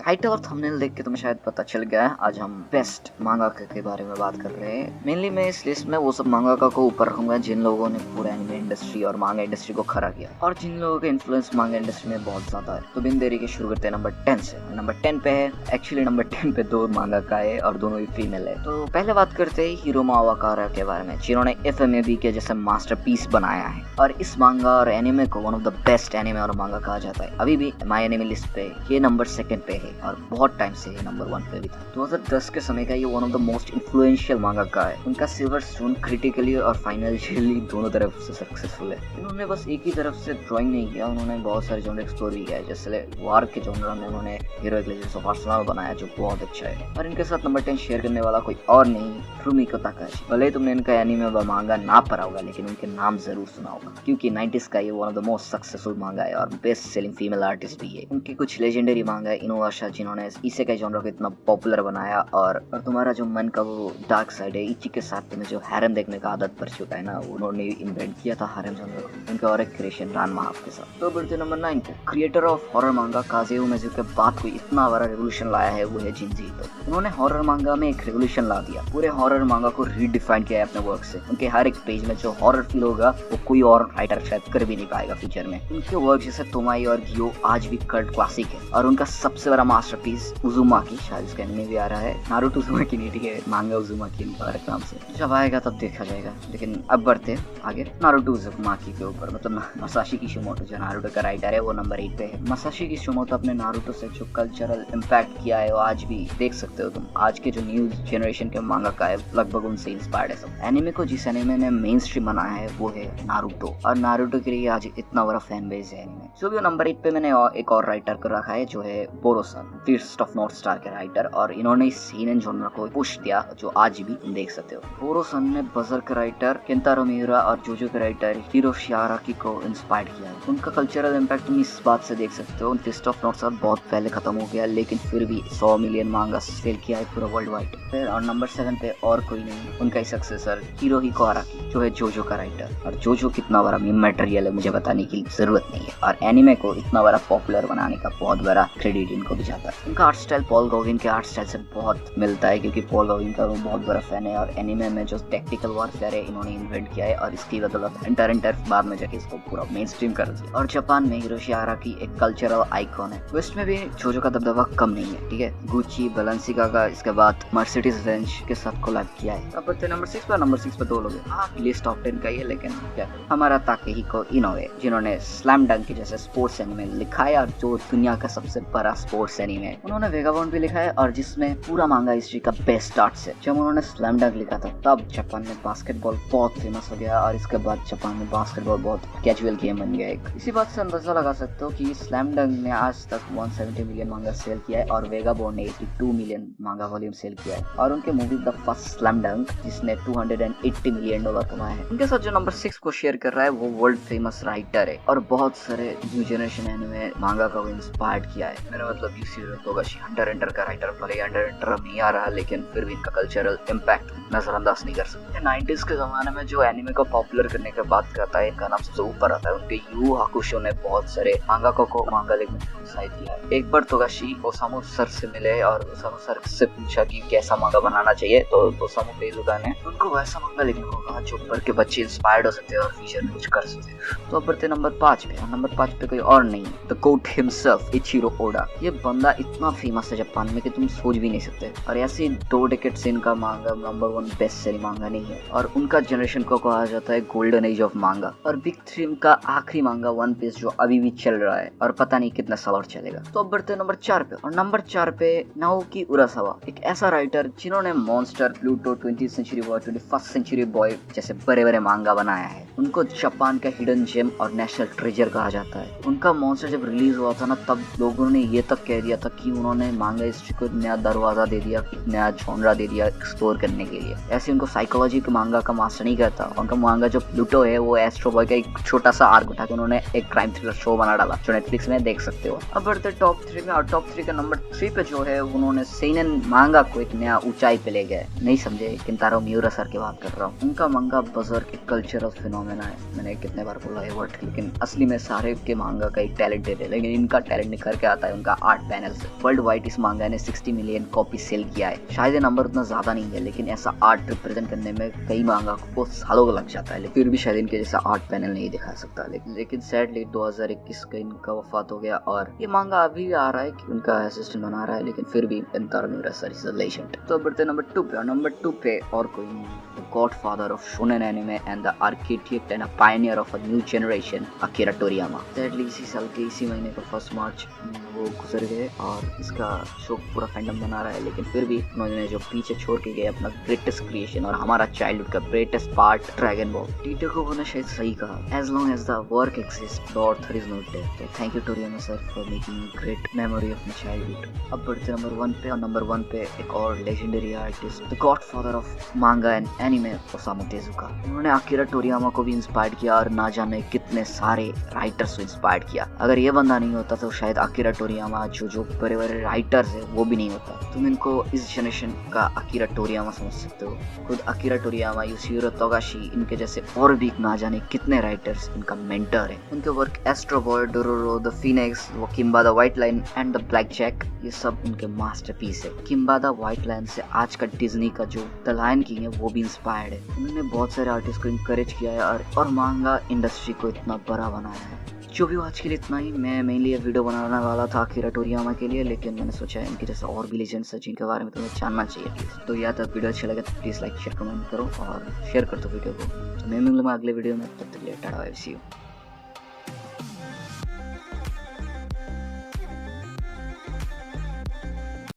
Title और thumbnail देख के तुम्हें शायद पता चल गया है, आज हम बेस्ट मांगाका के बारे में बात कर रहे हैं। मेनली मैं इस लिस्ट में वो सब मांगाका को ऊपर रखूंगा जिन लोगों ने पूरा एनिमे इंडस्ट्री और मांगा इंडस्ट्री को खड़ा किया और जिन लोगों का इन्फ्लुएंस मांगा इंडस्ट्री में बहुत ज्यादा है। तो बिन देरी के शुरू करते हैं नंबर 10 से। नंबर 10 पे है, एक्चुअली नंबर 10 पे दो मांगाका है और दोनों ही फीमेल है। तो पहले बात करते हैं हिरोमा अवाकारा के बारे में, जिन्होंने एफएमएबी के जैसे मास्टरपीस बनाया है और इस मांगा और एनिमे को one of the best anime और मांगा कहा जाता है। अभी भी माय एनिमे लिस्ट पे ये नंबर 2 पे है और बहुत टाइम से ये नंबर 1 पे भी था। 2010 के समय का ये one of the most influential मांगाका है। उनका सिल्वर स्टोन क्रिटिकली और फाइनेंशियली दोनों तरफ से सक्सेसफुल है। इन्होंने बस एक ही तरफ से ड्राइंग नहीं किया, उन्होंने बहुत सारे जॉनर एक्सप्लोर भी किया है। जैसे वार के जॉनर में उन्होंने हीरोइक लेजेंड्स ऑफ आर्सेनल बनाया जो बहुत अच्छा है। और इनके साथ नंबर 10 शेयर करने वाला कोई और नहीं, फुमिको ताकाहाशी। भले तुमने इनका एनिमे व मांगा ना पढ़ा होगा लेकिन उनके नाम जरूर सुना होगा, क्योंकि 90s का ये one of the most successful मांगा है और बेस्ट सेलिंग फीमेल आर्टिस्ट भी है। उनके कुछ लेजेंडरी मांगा है इनुयाशा, जिन्होंने इसेकाई जॉनर को इतना पॉपुलर बनाया। और तुम्हारा जो मन का वो डार्क साइड है, इची के साथ तुम्हें जो हैरम देखने का आदत पड़ चुका है ना, उन्होंने इन्वेंट किया था हैरम जॉनर को, उनका और एक क्रिएशन रान महाफ के साथ। तो बढ़ते नंबर 9 पे, क्रिएटर ऑफ हॉरर मांगा काजुयो उमेज़ु के बाद कोई इतना बड़ा रेवोल्यूशन लाया है वो है जिंजी ईतो। उन्होंने हॉरर मांगा में एक रेवोल्यूशन ला दिया, पूरे हॉरर मांगा को रीडिफाइन किया है अपने वर्क से। उनके हर एक पेज में जो हॉरर फील होगा वो कोई और राइटर शायद कर भी नहीं पाएगा फ्यूचर में। उनके वर्क जैसे तोमाई और गियो आज भी कल्ट क्लासिक है और उनका सबसे बड़ा मास्टरपीस उजुमाकी, शायद इसका एनिमे भी आ रहा है, नारुतो उजुमाकी नहीं, ठीक है, मांगा उजुमाकी नाम से। जब आएगा तब देखा जाएगा। लेकिन अब बढ़ते आगे नारुतो उजुमाकी के ऊपर, मतलब मसाशी किशिमोटो जो नारुतो का राइटर है वो नंबर 8 पे है। मसाशी किशिमोटो अपने नारुतो से जो कल्चरल इम्पैक्ट किया है वो आज भी देख सकते हो तुम। आज के जो न्यू जनरेशन के मांगाका है लगभग उनसे इंस्पायर्ड है सब। एनिमे को जिस एनिमे ने मेन स्ट्रीम बनाया है वो है नारुतो, और नारुतो के लिए आज इतना बड़ा फैन बेस है एनिमे। जो भी नंबर 8 पे मैंने एक और राइटर को रखा है जो है बोरोसन, फिस्ट ऑफ नॉर्थ स्टार के राइटर, और इन्होंने इस सीनन जॉनर को पुश दिया जो आज भी तुम देख सकते हो। बोरोसन ने बजर के राइटर केंतारो मिउरा और जोजो के राइटर हिरोशी आराकी को इंस्पायर किया है। उनका कल्चरल इम्पैक्ट तुम इस बात से देख सकते हो, फिस्ट ऑफ नॉर्थ स्टार बहुत पहले खत्म हो गया लेकिन फिर भी 100 मिलियन मांगा सेल किया है पूरा वर्ल्ड वाइड। फिर और नंबर 7 पे और कोई नहीं, उनका ही सक्सेसर हिरोहिको आराकी जो है जोजो का राइटर। और जोजो कितना बड़ा मीम मटेरियल है मुझे बताने की जरूरत नहीं है, और एनिमे को इतना बड़ा पॉपुलर बनाने का बहुत बड़ा क्रेडिट इनको भी जाता है। उनका आर्ट स्टाइल पॉल गॉगिन के आर्ट स्टाइल से बहुत मिलता है, क्योंकि पॉल गॉगिन का वो बहुत बड़ा फैन है। और एनिमे में जो टैक्टिकल वॉरफेयर है इन्होंने इन्वेंट किया है और इसकी बदौलत इंटर बाद में जाके इसको पूरा मेन स्ट्रीम कर दिया। और जापान में हिरोशी आराकी एक कल्चरल आइकॉन है। वेस्ट में भी जोजो का दबदबा कम नहीं है, ठीक है। गुची बालेंसियागा इसके बाद मर्सिडीज बेंज के साथ कोलैब किया है। अब बढ़ते नंबर 6 पे 2 लोग हैं। हाँ, लिस्ट टॉप 10 का ही है लेकिन क्या हमारा ताकेहिको इनोue, जिन्होंने स्लैम डंक के जैसे स्पोर्ट्स एनिमे लिखा है और जो दुनिया का सबसे बड़ा स्पोर्ट्स एनिमे है। उन्होंने वेगाबॉन्ड भी लिखा है और जिसमें पूरा मांगा हिस्ट्री का बेस्ट स्टार्ट है। जब उन्होंने स्लैम डंक लिखा था तब जापान में बास्केटबॉल बहुत फेमस हो गया और इसके बाद जापान में बास्केटबॉल बहुत कैजुअल गेम बन गया। इसी बात से अंदाजा लगा सकते हो कि स्लैम डंक ने आज तक 170 मिलियन मांगा सेल किया है और वेगाबॉन्ड ने 82 मिलियन मांगा वॉल्यूम सेल किया है। और उनके मूवी द फर्स्ट स्लैम डंक जिसने $280 मिलियन कमाए हैं। उनके साथ जो नंबर 6 को शेयर कर रहा है वो वर्ल्ड फेमस राइटर है और बहुत सारे न्यू जनरेशन एनिमे मांगा को इंस्पायर्ड किया है। मेरा मतलब यूसीरो तोगाशी, हंटर हंटर का राइटर। भले हंटर हंटर अब नहीं आ रहा लेकिन फिर भी इनका कल्चरल इम्पैक्ट नजरअंदाज नहीं कर सकते। 90s के जमाने में जो एनिमे को पॉपुलर करने की बात करता है इनका नाम सबसे ऊपर आता है। उनके यू हाकुशो ने बहुत सारे मांगा को मांगा लिखने में प्रोत्साहित किया है। एक बार तोगाशी ओसामू सर से मिले और ओसामू सर से पूछा कि कैसा मांगा बनाना चाहिए, तो ओसामू तेजुका ने उनको वैसा मांगा लिखने को कहा जो पर के बच्चे इंस्पायर्ड हो सकते हैं और फ्यूचर में कुछ कर सकते हैं। तो अब बढ़ते नंबर 5 पे। नंबर 5 पे कोई और नहीं, the goat himself Eiichiro Oda. ये बंदा इतना फेमस है जापान में कि तुम सोच भी नहीं सकते, और ऐसे 2 डेकेड से इनका मांगा नंबर 1 बेस्ट सेलिंग मांगा नहीं है और उनका जनरेशन को कहा जाता है गोल्डन एज ऑफ मांगा। और बिग 3 का आखिरी मांगा वन पीस जो अभी भी चल रहा है और पता नहीं कितना साल और चलेगा। तो अब बढ़ते नंबर 4 पे। और नंबर 4 पे नाओकी उरासावा, एक ऐसा राइटर जिन्होंने Monster, Pluto, 20th Century Boy, 21st Century Boy जैसे बड़े बड़े मांगा बनाया है। उनको जापान का हिडन जेम और नेशनल ट्रेजर कहा जाता है। उनका मॉन्स्टर जब रिलीज हुआ था ना तब लोगों ने ये तक कह दिया था कि उन्होंने मांगा हिस्ट्री को नया दरवाजा दे दिया, नया जॉनरा दे दिया एक्सप्लोर करने के लिए। ऐसे उनको साइकोलॉजी के मांगा का मास्टर नहीं कहता। उनका मांगा जो प्लूटो है वो एस्ट्रो बॉय का एक छोटा सा आर्क उठा के उन्होंने एक क्राइम थ्रिलर शो बना डाला जो नेटफ्लिक्स में देख सकते हो। अब बढ़ते टॉप 3 में। और टॉप 3 का नंबर 3 पे जो है उन्होंने सेनन मांगा को एक नया ऊंचाई पे ले गए। नहीं समझे, केंतारो मिउरा सर की बात कर रहा हूँ। उनका मांगा बजर्क एक कल्चरल फिनोमेना है। मैंने कितने बार बोला है वर्ड, लेकिन असली में सारे के मांगा का एक टैलेंटेड है, लेकिन इनका टैलेंट निखर के आता है उनका आर्ट पैनल से। वर्ल्ड वाइड इस मांगा ने 60 मिलियन कॉपी सेल किया है। शायद ये नंबर उतना ज्यादा नहीं है, लेकिन ऐसा आर्ट रिप्रेजेंट करने में कई मांगा को सालों का लग जाता है, लेकिन फिर भी शायद इनके जैसा आर्ट पैनल नहीं दिखा सकता। लेकिन सैडली 2021 का इनका वफात हो गया और ये मांगा अभी भी आ रहा है कि उनका असिस्टेंट बना रहा है, लेकिन फिर भी एंतारो मिरासा इज अ लेजेंड। तो बढ़ते नंबर 2 पे, और नंबर 2 पे और कोई नहीं, godfather of shonen anime and the architect and a pioneer of a new generation, Akira Toriyama। Sadly इसी साल के इसी महीने का 1 मार्च वो गुजर गए और इसका शो पूरा फैंडम बना रहा है, लेकिन फिर भी उन्होंने जो पीछे छोड़ के गए अपना ग्रेटेस्ट क्रिएशन और हमारा चाइल्डहुड का greatest part dragon ball. Tito को उन्होंने शायद सही कहा, as long as the work exist the author is not dead. तो thank you Toriyama sir for making great memory of my childhood. अब बढ़ते नंबर 1 पे, और नंबर 1 पे एक और legendary artist, the godfather of मांगा एंड एनिमे, ओसामू तेजुका। उन्होंने अकीरा टोरियामा को भी इंस्पायर किया और ना जाने कितने सारे राइटर्स को इंस्पायर किया। अगर ये बंदा नहीं होता तो शायद अकीरा टोरियामा जो बड़े बड़े राइटर्स है वो भी नहीं होता। तुम इनको इस जनरेशन का अकीरा टोरियामा समझ सकते हो। खुद अकीरा टोरियामा, युशिरो तोगाशी, इनके जैसे और भी ना जाने कितने राइटर्स इनका मेंटर है। उनके work astro boy, Dororo, the phoenix, वो Kimba the white lion and the black jack, ये सब उनके मास्टरपीस है। किम्बा द व्हाइट लाइन से आज का डिज्नी का जो द लायन किंग है वो भी इंस्पायर्ड है। उन्होंने बहुत सारे आर्टिस्ट को इनकरेज किया है और मांगा इंडस्ट्री को इतना बड़ा बनाया है। जो भी आज के लिए इतना ही। मैं मेनली ये वीडियो बनाने वाला था अकीरा टोरियामा के लिए, लेकिन मैंने सोचा इनके जैसे और भी लेजेंड्स हैं जिनके बारे में तुम्हें जानना चाहिए प्लीज। तो या तक वीडियो अच्छा लगे तो प्लीज लाइक शेयर कमेंट करो और शेयर कर दो वीडियो को। तो मैं मिलूंगा अगले वीडियो में, तब तक के लिए टाटा बाय, सी यू।